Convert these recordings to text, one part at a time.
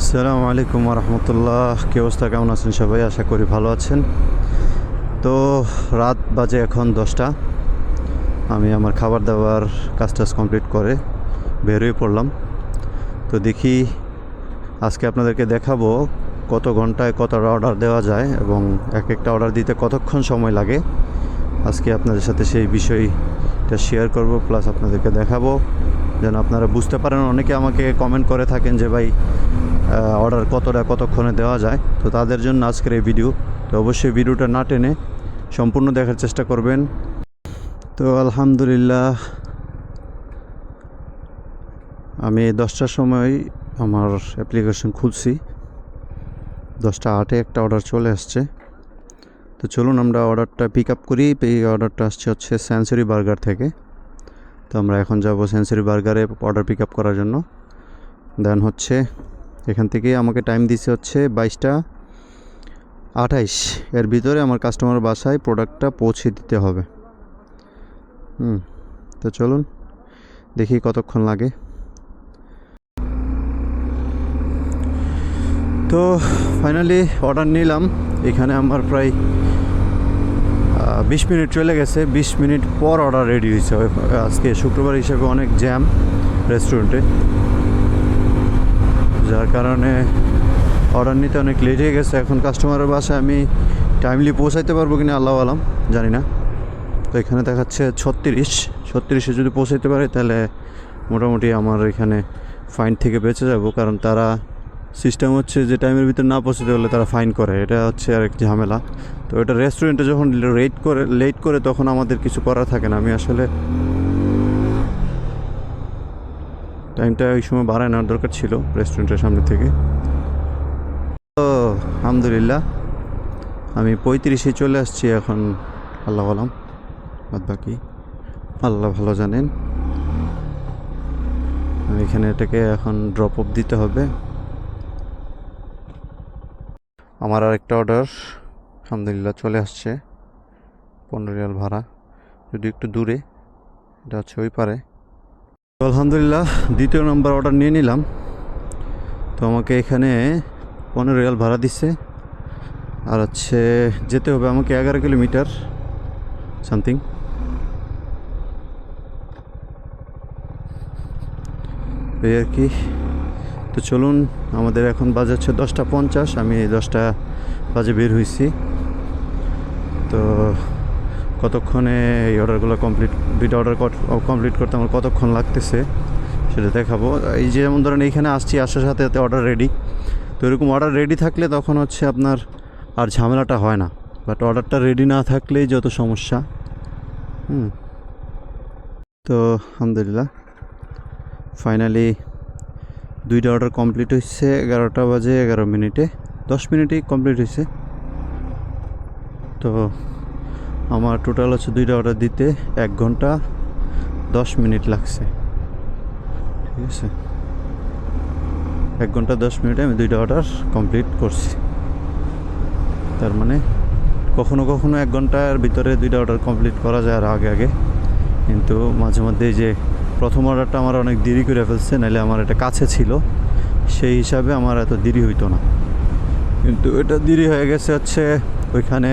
আসসালামু আলাইকুম রহমতুল্লাহ। কী অবস্থা, কেমন আছেন সবাই? আশা করি ভালো আছেন। তো রাত বাজে এখন 10টা। আমি আমার খাবার দাবার কাজ টাজ কমপ্লিট করে বেরোয় পড়লাম। তো দেখি আজকে আপনাদেরকে দেখাবো কত ঘন্টায় কতটা অর্ডার দেওয়া যায় এবং এক একটা অর্ডার দিতে কতক্ষণ সময় লাগে। আজকে আপনাদের সাথে সেই বিষয়টা শেয়ার করব, প্লাস আপনাদেরকে দেখাবো যেন আপনারা বুঝতে পারেন। অনেকে আমাকে কমেন্ট করে থাকেন যে ভাই অর্ডার কতক্ষণে দেওয়া যায়, তো তাদের জন্য আজকের এই ভিডিও। তো অবশ্যই ভিডিওটা না টেনে সম্পূর্ণ দেখার চেষ্টা করবেন। তো আলহামদুলিল্লাহ, আমি 10টার সময় আমার অ্যাপ্লিকেশন খুলছি। 10টা 8-এ একটা অর্ডার চলে আসছে। তো চলুন আমরা অর্ডারটা পিক আপ করি। এই অর্ডারটা আসছে হচ্ছে সেঞ্চুরি বার্গার থেকে। তো আমরা এখন যাব সেঞ্চুরি বার্গারে অর্ডার পিক আপ করার জন্য। দেন হচ্ছে এখান থেকে আমাকে টাইম দিছে হচ্ছে 22টা 28। এর ভিতরে আমার কাস্টমার বাসায় প্রোডাক্টটা পৌঁছে দিতে হবে। তো চলুন দেখি কতক্ষণ লাগে। তো ফাইনালি অর্ডার নিলাম। এখানে আমার প্রায় 20 মিনিট চলে গেছে। 20 মিনিট পর অর্ডার রেডি হয়েছে। আজকে শুক্রবার হিসেবে অনেক জ্যাম রেস্টুরেন্টে, যার কারণে অর্ডার নিতে অনেক লেট হয়ে গেছে। এখন কাস্টমারের বাসায় আমি টাইমলি পৌঁছাইতে পারবো কিনা আল্লাহ আলাম, জানি না। তো এখানে দেখাচ্ছে 36-এ যদি পৌঁছাইতে পারে তাহলে মোটামুটি আমার এখানে ফাইন থেকে বেঁচে যাব। কারণ তারা সিস্টেম হচ্ছে যে টাইমের ভিতরে না পৌঁছাতে হলে তারা ফাইন করে, এটা হচ্ছে আরেক ঝামেলা। তো এটা রেস্টুরেন্টে যখন লেট করে তখন আমাদের কিছু করার থাকে না। আমি আসলে টাইমটা ওই সময় বাড়ায় নেওয়ার দরকার ছিল রেস্টুরেন্টের সামনে থেকে। তো আলহামদুলিল্লাহ আমি 35-এ চলে আসছি এখন। আল্লাহ আলাম, বাদ বাকি আল্লাহ ভালো জানেন। এখানে এটাকে এখন ড্রপ অফ দিতে হবে। আমার আরেকটা অর্ডার আলহামদুলিল্লাহ চলে আসছে। 15 রিয়াল ভাড়া, যদি একটু দূরে, এটা হচ্ছে ওই পারে। তো আলহামদুলিল্লাহ দ্বিতীয় নম্বর অর্ডার নিয়ে নিলাম। তো আমাকে এখানে 15 রিয়াল ভাড়া দিচ্ছে। আর হচ্ছে যেতে হবে আমাকে 11 কিলোমিটার সামথিং। এই আর কি। তো চলুন, আমাদের এখন বাজে হচ্ছে 10টা 50। আমি 10টা বাজে বের হয়েছি। তো কতক্ষণে এই অর্ডারগুলো দুইটা অর্ডার কমপ্লিট করতে আমার কতক্ষণ লাগতেছে সেটা দেখাবো। এই যে যেমন ধরেন এইখানে আসার সাথে সাথে অর্ডার রেডি। তো এরকম অর্ডার রেডি থাকলে তখন হচ্ছে আপনার আর ঝামেলাটা হয় না। বাট অর্ডারটা রেডি না থাকলেই যত সমস্যা। তো আলহামদুলিল্লাহ ফাইনালি দুইটা অর্ডার কমপ্লিট হচ্ছে। 11টা বাজে 11 মিনিটে, 10 মিনিটেই কমপ্লিট হয়েছে। তো আমার টোটাল হচ্ছে দুইটা অর্ডার দিতে 1 ঘন্টা 10 মিনিট লাগছে। ঠিক আছে, 1 ঘন্টা 10 মিনিটে আমি দুইটা অর্ডার কমপ্লিট করছি। তার মানে কখনো কখনো 1 ঘন্টার ভিতরে দুইটা অর্ডার কমপ্লিট করা যায় আর আগে। কিন্তু মাঝে মধ্যে যে প্রথম অর্ডারটা আমার অনেক দেরি করে ফেলছে, নাহলে আমার এটা কাছে ছিল, সেই হিসাবে আমার এত দেরি হইতো না। কিন্তু এটা দেরি হয়ে গেছে হচ্ছে ওইখানে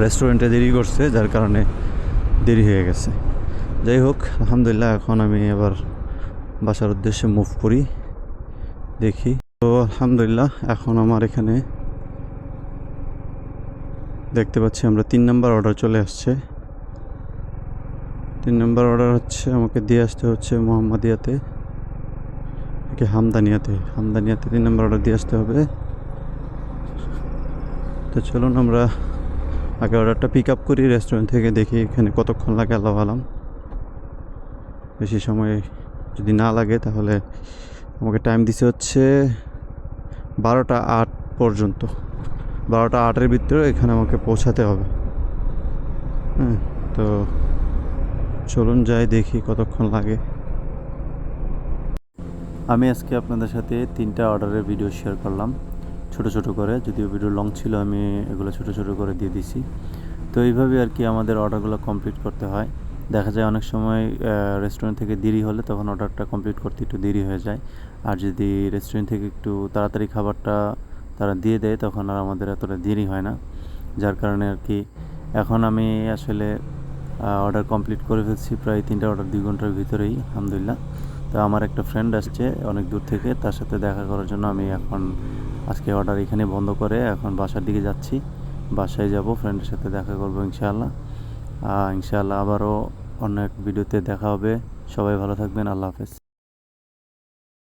রেস্টুরেন্টে দেরি করছে, যার কারণে দেরি হয়ে গেছে। যাই হোক, আলহামদুলিল্লাহ এখন আমি আবার বাসার উদ্দেশ্যে মুভ করি। দেখি। তো আলহামদুলিল্লাহ এখন আমার এখানে দেখতে পাচ্ছি আমরা 3 নম্বর অর্ডার চলে আসছে। 3 নম্বর অর্ডার হচ্ছে আমাকে দিয়ে আসতে হচ্ছে মোহাম্মদিয়াতে, হামদানিয়াতে 3 নম্বর অর্ডার দিয়ে আসতে হবে। তো চলুন আমরা আগে অর্ডারটা পিক আপ করি রেস্টুরেন্ট থেকে, দেখি এখানে কতক্ষণ লাগে আল্লাহ আলাম। বেশি সময় যদি না লাগে তাহলে আমাকে টাইম দিছে হচ্ছে 12টা 8 পর্যন্ত। 12টা 8-এর ভিতরে এখানে আমাকে পৌঁছাতে হবে। তো চলুন যাই, দেখি কতক্ষণ লাগে। আমি আজকে আপনাদের সাথে 3টা অর্ডারের ভিডিও শেয়ার করলাম ছোট করে, যদিও ভিডিও লং ছিল আমি এগুলো ছোট করে দিয়ে দিছি। তো এইভাবে আর কি আমাদের অর্ডারগুলো কমপ্লিট করতে হয়। দেখা যায় অনেক সময় রেস্টুরেন্ট থেকে দেরি হলে তখন অর্ডারটা কমপ্লিট করতে একটু দেরি হয়ে যায়। আর যদি রেস্টুরেন্ট থেকে একটু তাড়াতাড়ি খাবারটা তারা দিয়ে দেয় তখন আর আমাদের এতটা দেরি হয় না, যার কারণে আর কি এখন আমি আসলে অর্ডার কমপ্লিট করে ফেলছি, প্রায় 3টা অর্ডার 2 ঘন্টার ভিতরেই আলহামদুলিল্লাহ। তো আমার একটা ফ্রেন্ড আসছে অনেক দূর থেকে, তার সাথে দেখা করার জন্য আমি এখন আজকে অর্ডার এখানে বন্ধ করে এখন বাসার দিকে যাচ্ছি। বাসায় যাব, ফ্রেন্ডের সাথে দেখা করবো ইনশাআল্লাহ। ইনশাআল্লাহ আবারও অন্য এক ভিডিওতে দেখা হবে। সবাই ভালো থাকবেন, আল্লাহ হাফেজ।